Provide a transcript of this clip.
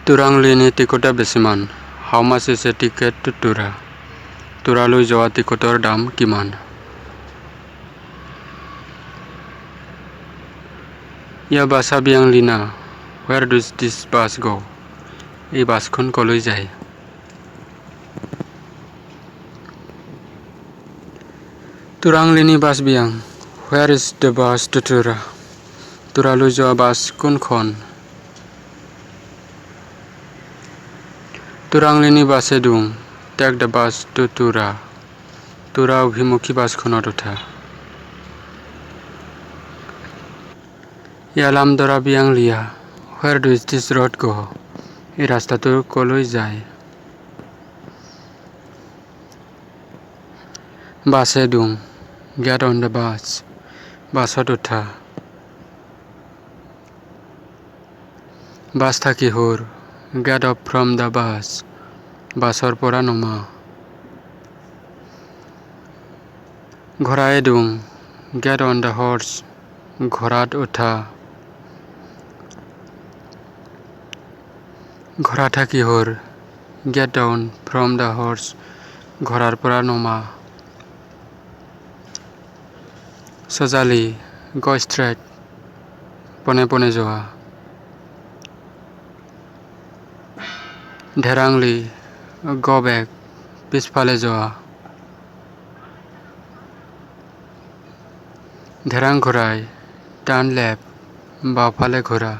Turanglini tikota besiman. How much is a ticket to Tura? Turaloi joa tikotor dam kiman? Ya basa biang lina. Where does this bus go? Ei baskon koloi jai. Turanglini bus biang. Where is the bus to Tura? Turaloi joa bus kun kon? Turanglini bus edung. Take the bus to Tura. Tura অভিমুখী বাছখনত উঠা। ইয়ালাম দৰা বিয়াং লিয়া। Where does this road go? এই ৰাস্তাটো কলৈ যায়? বাছে দুং। Get on the bus. বাছত উঠা। বাছ থাকি হুৰ। Get up from the bus. বাছৰ পৰা নমা। ঘোঁৰাই দুং। Get on the horse. ঘোঁৰাত উঠা। ঘোঁৰা থাকি হুৰ। Get down from the horse. ঘোঁৰাৰ পৰা নমা। সজালি go straight. পোনে পোনে যোৱা। ঢেৰাংলি go back. পিছফালে যোৱা। ঢেৰাং ঘূৰাই turn left. বাওঁফালে ঘূৰা।